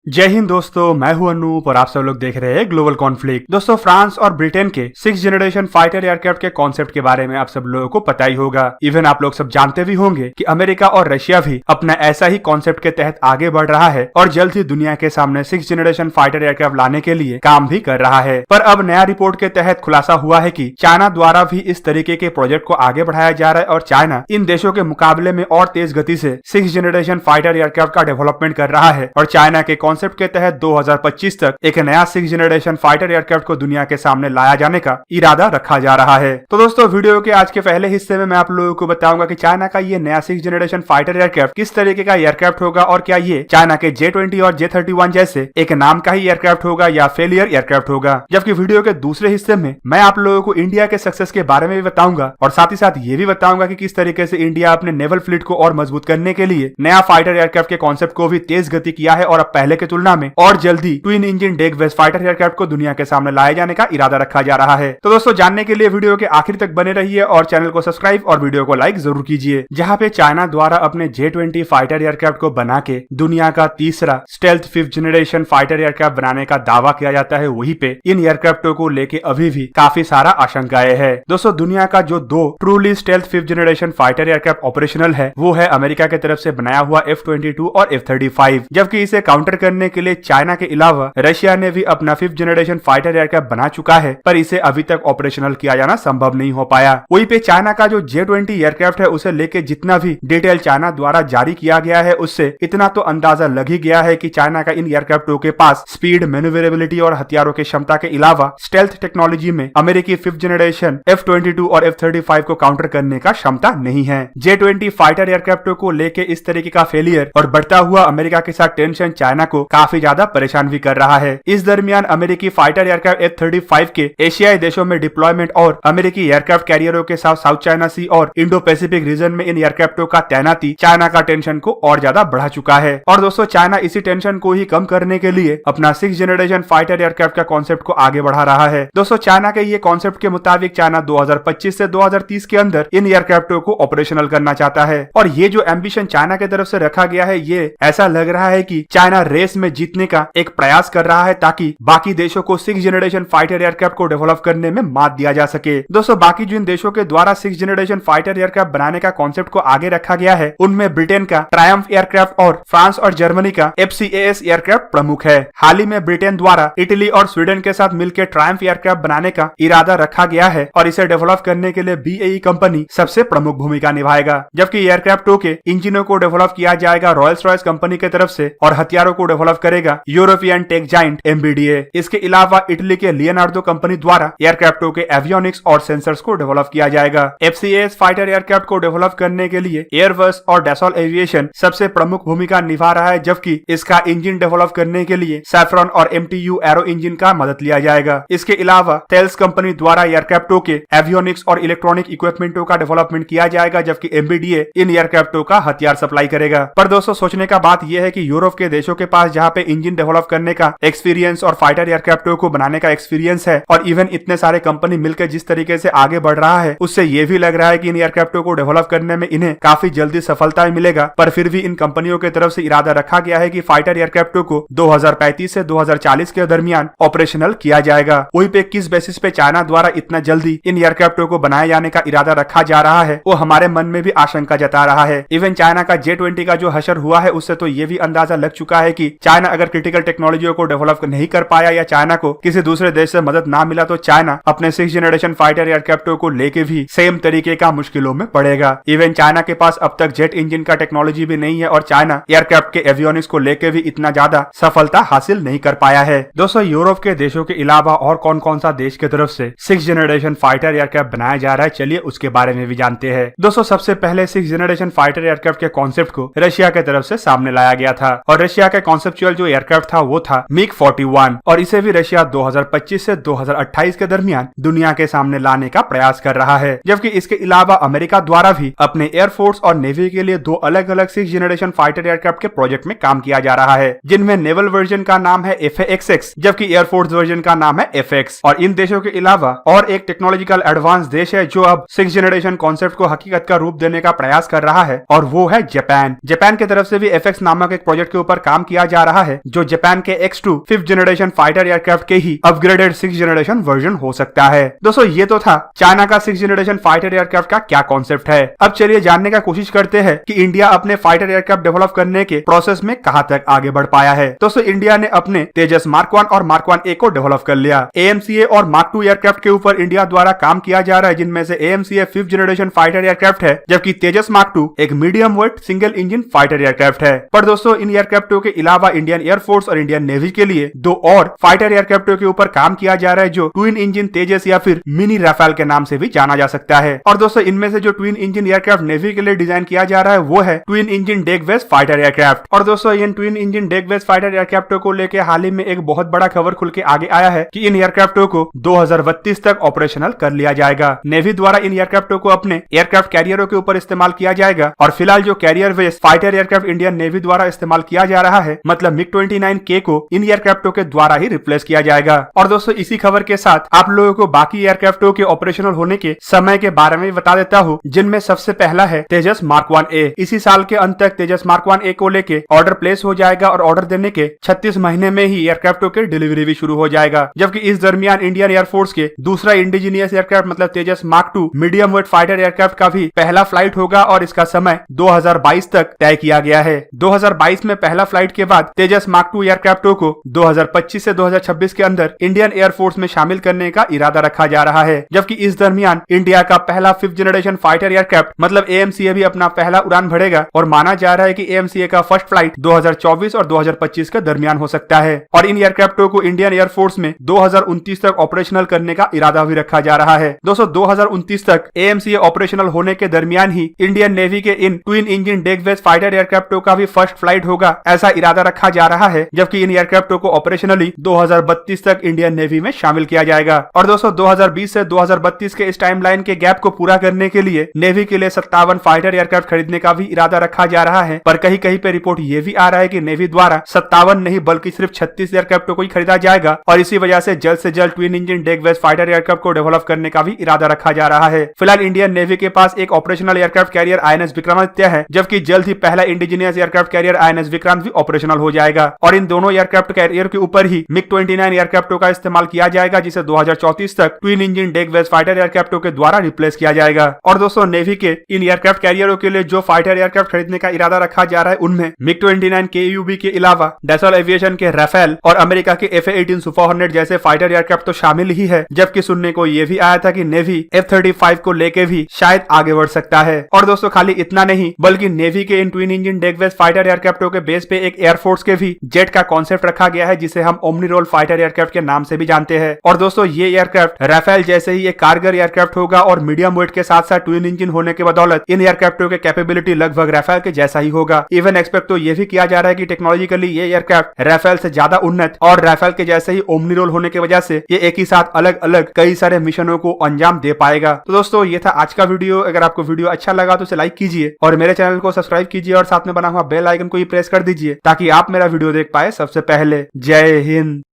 जय हिंद दोस्तों, मैं हूं अनूप और आप सब लोग देख रहे हैं ग्लोबल कॉन्फ्लिक्ट। दोस्तों, फ्रांस और ब्रिटेन के 6th जनरेशन फाइटर एयरक्राफ्ट के कॉन्सेप्ट के बारे में आप सब लोगों को पता ही होगा। इवन आप लोग सब जानते भी होंगे कि अमेरिका और रशिया भी अपना ऐसा ही कॉन्सेप्ट के तहत आगे बढ़ रहा है और जल्द ही दुनिया के सामने 6th जनरेशन फाइटर एयरक्राफ्ट लाने के लिए काम भी कर रहा है। पर अब नया रिपोर्ट के तहत खुलासा हुआ है कि चाइना द्वारा भी इस तरीके के प्रोजेक्ट को आगे बढ़ाया जा रहा है और चाइना इन देशों के मुकाबले में और तेज गति से 6th जनरेशन फाइटर एयरक्राफ्ट का डेवलपमेंट कर रहा है और चाइना के कॉन्सेप्ट के तहत 2025 तक एक नया 6th जनरेशन फाइटर एयरक्राफ्ट को दुनिया के सामने लाया जाने का इरादा रखा जा रहा है। तो दोस्तों, वीडियो के आज के पहले हिस्से में मैं आप लोगों को बताऊंगा कि चाइना का ये नया 6th जनरेशन फाइटर एयरक्राफ्ट किस तरीके का एयरक्राफ्ट होगा और क्या ये चाइना के J-20 और J-31 जैसे एक नाम का ही एयरक्राफ्ट होगा या फेलियर एयरक्राफ्ट होगा। जबकि वीडियो के दूसरे हिस्से में मैं आप लोगों को इंडिया के सक्सेस के बारे में भी बताऊंगा और साथ ही साथ ये भी बताऊंगा कि किस तरीके से इंडिया अपने नेवल फ्लीट को और मजबूत करने के लिए नया फाइटर एयरक्राफ्ट के कॉन्सेप्ट को भी तेज गति किया है और अब पहले की तुलना में और जल्दी twin engine deck based fighter aircraft को दुनिया के सामने लाए जाने का इरादा रखा जा रहा है। तो दोस्तों, जानने के लिए वीडियो के आखिर तक बने रहिए और चैनल को सब्सक्राइब और वीडियो को लाइक जरूर कीजिए। जहां पे चाइना द्वारा अपने J-20 फाइटर एयरक्राफ्ट को बना के दुनिया का तीसरा stealth 5th generation fighter aircraft बनाने का दावा किया जाता है, वहीं पे इन एयरक्राफ्टों को लेके अभी भी काफी सारा आशंकाएं है। दोस्तों, दुनिया का जो दो truly stealth 5th generation fighter aircraft operational है वो है अमेरिका की तरफ से बनाया हुआ F-22 और F-35, जबकि इसे काउंटर करने के लिए चाइना के अलावा रशिया ने भी अपना 5th जनरेशन फाइटर एयरक्राफ्ट बना चुका है, पर इसे अभी तक ऑपरेशनल किया जाना संभव नहीं हो पाया। वहीं पे चाइना का जो J-20 एयरक्राफ्ट है उसे लेके जितना भी डिटेल चाइना द्वारा जारी किया गया है उससे इतना तो अंदाजा लग ही गया है कि चाइना का इन एयरक्राफ्टों के पास स्पीड, मैन्युवरेबिलिटी और हथियारों की क्षमता के अलावा स्टेल्थ टेक्नोलॉजी में अमेरिकी 5th जनरेशन F-22 और F-35 को काउंटर करने का क्षमता नहीं है। J-20 फाइटर एयरक्राफ्टों को लेके इस तरीके का फेलियर और बढ़ता हुआ अमेरिका के साथ टेंशन चाइना को काफी ज्यादा परेशान भी कर रहा है। इस दरमियान अमेरिकी फाइटर एयरक्राफ्ट F-35 के एशियाई देशों में डिप्लॉयमेंट और अमेरिकी एयरक्राफ्ट कैरियरों के साथ साउथ चाइना सी और इंडो पैसिफिक रीजन में इन एयरक्राफ्टों का तैनाती चाइना का टेंशन को और ज्यादा बढ़ा चुका है। और दोस्तों, चाइना इसी टेंशन को ही कम करने के लिए अपना 6th जनरेशन फाइटर एयरक्राफ्ट का कॉन्सेप्ट को आगे बढ़ा रहा है। दोस्तों, चाइना के ये कॉन्सेप्ट के मुताबिक चाइना 2025 से 2030 के अंदर इन एयरक्राफ्टों को ऑपरेशनल करना चाहता है और ये जो एम्बिशन चाइना की तरफ से रखा गया है, ये ऐसा लग रहा है कि चाइना रेस में जीतने का एक प्रयास कर रहा है ताकि बाकी देशों को 6th जनरेशन फाइटर एयरक्राफ्ट को डेवलप करने में मात दिया जा सके। दोस्तों, बाकी जिन देशों के द्वारा 6th जनरेशन फाइटर एयरक्राफ्ट बनाने का कॉन्सेप्ट को आगे रखा गया है उनमें ब्रिटेन का ट्रायम्फ एयरक्राफ्ट और फ्रांस और जर्मनी का FCAS एयरक्राफ्ट प्रमुख है। हाल ही में ब्रिटेन द्वारा इटली और स्वीडन के साथ मिलकर ट्रायम्फ एयरक्राफ्ट बनाने का इरादा रखा गया है और इसे डेवलप करने के लिए BAE कंपनी सबसे प्रमुख भूमिका निभाएगा, जबकि एयरक्राफ्टों के इंजनों को डेवलप किया जाएगा रॉयल्स रॉयस कंपनी की तरफ से और हथियारों को डेवलप करेगा यूरोपियन टेक जाइंट MBDA। इसके अलावा इटली के लियोनार्डो कंपनी द्वारा एयरक्राफ्टों के एवियोनिक्स और सेंसर्स को डेवलप किया जाएगा। FCAS फाइटर एयरक्राफ्ट को डेवलप करने के लिए एयरबस और डैसॉल एविएशन सबसे प्रमुख भूमिका निभा रहा है, जबकि इसका इंजन डेवलप करने के लिए सैफ्रॉन और MTU एरो इंजन का मदद लिया जाएगा। इसके अलावा थेल्स कंपनी द्वारा एयरक्राफ्टों के एवियोनिक्स और इलेक्ट्रॉनिक इक्विपमेंटों का डेवलपमेंट किया जाएगा, जबकि MBDA इन एयरक्राफ्टों का हथियार सप्लाई करेगा। पर दोस्तों, सोचने का बात यह है कि यूरोप के देशों के पास जहाँ पे इंजन डेवलप करने का एक्सपीरियंस और फाइटर एयरक्राफ्टों को बनाने का एक्सपीरियंस है और इवन इतने सारे कंपनी मिलकर जिस तरीके से आगे बढ़ रहा है उससे ये भी लग रहा है कि इन एयरक्राफ्टों को डेवलप करने में इन्हें काफी जल्दी सफलता मिलेगा। पर फिर भी इन कंपनियों की तरफ से इरादा रखा गया है कि फाइटर एयरक्राफ्टों को 2035 से 2040 के दरमियान ऑपरेशनल किया जाएगा। वहीं पे किस बेसिस पे चाइना द्वारा इतना जल्दी इन एयरक्राफ्टों को बनाए जाने का इरादा रखा जा रहा है वो हमारे मन में भी आशंका जता रहा है। इवन चाइना का J-20 का जो हशर हुआ है उससे तो ये भी अंदाजा लग चुका है कि चाइना अगर क्रिटिकल टेक्नोलॉजियों को डेवलप नहीं कर पाया या चाइना को किसी दूसरे देश से मदद ना मिला तो चाइना अपने 6th जनरेशन फाइटर एयरक्राफ्टों को लेके भी सेम तरीके का मुश्किलों में पड़ेगा। इवन चाइना के पास अब तक जेट इंजन का टेक्नोलॉजी भी नहीं है और चाइना एयरक्राफ्ट के एवियोनिक्स को लेके भी इतना ज्यादा सफलता हासिल नहीं कर पाया है। दोस्तों, यूरोप के देशों के अलावा और कौन कौन सा देश की तरफ से 6th जनरेशन फाइटर एयरक्राफ्ट बनाया जा रहा है, चलिए उसके बारे में भी जानते हैं। दोस्तों, सबसे पहले 6th जनरेशन फाइटर एयरक्राफ्ट के कॉन्सेप्ट को रशिया की तरफ से सामने लाया गया था और रशिया का कॉन्सेप्चुअल जो एयरक्राफ्ट था वो था MiG-41 और इसे भी रशिया 2025 से 2028 के दरमियान दुनिया के सामने लाने का प्रयास कर रहा है। जबकि इसके अलावा अमेरिका द्वारा भी अपने एयरफोर्स और नेवी के लिए दो अलग अलग 6th जनरेशन फाइटर एयरक्राफ्ट के प्रोजेक्ट में काम किया जा रहा है, जिनमें नेवल वर्जन का नाम है FA-XX जबकि एयरफोर्स वर्जन का नाम है FX। और इन देशों के अलावा और एक टेक्नोलॉजिकल एडवांस देश है जो अब 6th जनरेशन कॉन्सेप्ट को हकीकत का रूप देने का प्रयास कर रहा है और वो है जापान। जापान की तरफ से भी FX नामक एक प्रोजेक्ट के ऊपर काम किया जा रहा है जो जापान के X2 5th generation fighter aircraft के ही अपग्रेडेड 6th जनरेशन वर्जन हो सकता है। दोस्तों ये तो था चाइना का 6th जनरेशन फाइटर एयरक्राफ्ट का क्या कॉन्सेप्ट है। अब चलिए जानने का कोशिश करते हैं कि इंडिया अपने फाइटर एयरक्राफ्ट डेवलप करने के प्रोसेस में कहां तक आगे बढ़ पाया है। दोस्तों इंडिया ने अपने तेजस मार्क 1 और मार्क 1A को डेवलप कर लिया। AMCA और मार्क 2 एयरक्राफ्ट के ऊपर इंडिया द्वारा काम किया जा रहा है, जिनमें से AMCA 5th generation fighter aircraft है, जबकि तेजस मार्क 2 एक medium wait single engine fighter aircraft है। पर दोस्तों इन एयरक्राफ्टों के अलावा इंडियन एयरफोर्स और इंडियन नेवी के लिए 2 और फाइटर एयरक्राफ्टों के ऊपर काम किया जा रहा है जो ट्विन इंजन तेजस या फिर मिनी राफेल के नाम से भी जाना जा सकता है। और दोस्तों इनमें से जो ट्विन इंजन एयरक्राफ्ट नेवी के लिए डिजाइन किया जा रहा है वो है twin engine deck based fighter aircraft. और दोस्तों इन twin engine deck based fighter एयरक्राफ्टों को लेकर हाल ही में एक बहुत बड़ा खबर खुल के आगे आया है कि इन एयरक्राफ्टों को 2032 तक ऑपरेशनल कर लिया जाएगा। नेवी द्वारा इन एयरक्राफ्टों को अपने एयरक्राफ्ट कैरियरों के ऊपर इस्तेमाल किया जाएगा और फिलहाल जो career based fighter aircraft Indian navy द्वारा इस्तेमाल किया जा रहा है, मतलब MiG-29K को इन एयरक्राफ्टों के द्वारा ही रिप्लेस किया जाएगा। और दोस्तों इसी खबर के साथ आप लोगों को बाकी एयरक्राफ्टों के ऑपरेशनल होने के समय के बारे में बता देता हूँ, जिनमें सबसे पहला है तेजस मार्क 1A। इसी साल के अंत तक तेजस मार्क 1A को लेके ऑर्डर प्लेस हो जाएगा और ऑर्डर देने के 36 महीने में ही एयरक्राफ्टों के डिलीवरी भी शुरू हो जाएगा। जबकि इस दरमियान इंडियन एयरफोर्स के दूसरा इंडिजीनियस एयरक्राफ्ट मतलब Tejas mark 2 medium weight fighter aircraft का भी पहला फ्लाइट होगा और इसका समय 2022 तक तय किया गया है। 2022 में पहला फ्लाइट के बाद तेजस मार्क 2 एयरक्राफ्टों को 2025 से 2026 के अंदर इंडियन एयरफोर्स में शामिल करने का इरादा रखा जा रहा है। जबकि इस दरमियान इंडिया का पहला 5th जनरेशन फाइटर एयरक्राफ्ट मतलब AMCA भी अपना पहला उड़ान भरेगा और माना जा रहा है कि AMCA का फर्स्ट फ्लाइट 2024 और 2025 के दरमियान हो सकता है। और इन एयरक्राफ्टों को इंडियन एयरफोर्स में 2029 तक ऑपरेशनल करने का इरादा भी रखा जा रहा है। दोस्तों 2029 तक AMCA ऑपरेशनल होने के दरमियान ही इंडियन नेवी के इन twin engine deck based fighter एयरक्राफ्टों का भी फर्स्ट फ्लाइट होगा, ऐसा इरादा रखा जा रहा है। जबकि इन एयरक्राफ्टों को ऑपरेशनली 2032 तक इंडियन नेवी में शामिल किया जाएगा। और दोस्तों 2020 से 2032 के इस टाइमलाइन के गैप को पूरा करने के लिए नेवी के लिए 57 फाइटर एयरक्राफ्ट खरीदने का भी इरादा रखा जा रहा है। पर कहीं कहीं पे रिपोर्ट ये भी आ रहा है कि नेवी द्वारा 57 नहीं बल्कि सिर्फ 36 एयरक्राफ्टों को ही खरीदा जाएगा और इसी वजह से जल्द twin engine deck based fighter aircraft को डेवलप करने का भी इरादा रखा जा रहा है। फिलहाल इंडियन नेवी के पास एक operational aircraft carrier INS Vikramaditya है, जबकि जल्द ही पहला indigenous aircraft carrier INS Vikrant भी ऑपरेशनल हो जाएगा। और इन दोनों एयरक्राफ्ट कैरियर के ऊपर ही MiG-29 एयरक्राफ्टों का इस्तेमाल किया जाएगा, जिसे 2034 तक twin engine deck based fighter एयरक्राफ्टों के द्वारा रिप्लेस किया जाएगा। और दोस्तों नेवी के इन एयरक्राफ्ट कैरियरों के लिए जो फाइटर एयरक्राफ्ट खरीदने का इरादा रखा जा रहा है उनमें MiG-29 KUB के अलावा डैसॉल्ट एविएशन के राफेल और अमेरिका के FA-18 सुपर हॉर्नेट जैसे फाइटर एयरक्राफ्ट तो शामिल ही है। जबकि सुनने को यह भी आया था कि नेवी F-35 को लेके भी शायद आगे बढ़ सकता है। और दोस्तों खाली इतना नहीं बल्कि नेवी के इन twin engine deck based fighter एयरक्राफ्टों के बेस पे एक एयरफोर्स के भी जेट का कॉन्सेप्ट रखा गया है, जिसे हम ओमनी रोल फाइटर एयरक्राफ्ट के नाम से भी जानते हैं। और दोस्तों ये एयरक्राफ्ट राफेल जैसे ही एक कारगर एयरक्राफ्ट होगा और मीडियम वेट के साथ साथ ट्विन इंजन होने के बदौलत इन एयरक्राफ्टों के कैपेबिलिटी लगभग राफेल के जैसा ही होगा। इवन एक्सपेक्ट तो ये भी किया जा रहा है कि टेक्नोलॉजिकली ये एयरक्राफ्ट राफेल से ज्यादा उन्नत और राफेल के जैसे ही ओमनी रोल होने की वजह से ये एक ही साथ अलग अलग कई सारे मिशनों को अंजाम दे पाएगा। तो दोस्तों ये था आज का वीडियो। अगर आपको वीडियो अच्छा लगा तो इसे लाइक कीजिए और मेरे चैनल को सब्सक्राइब कीजिए और साथ में बना हुआ बेल आइकन को भी प्रेस कर दीजिए ताकि आप मेरा वीडियो देख पाए सबसे पहले। जय हिंद।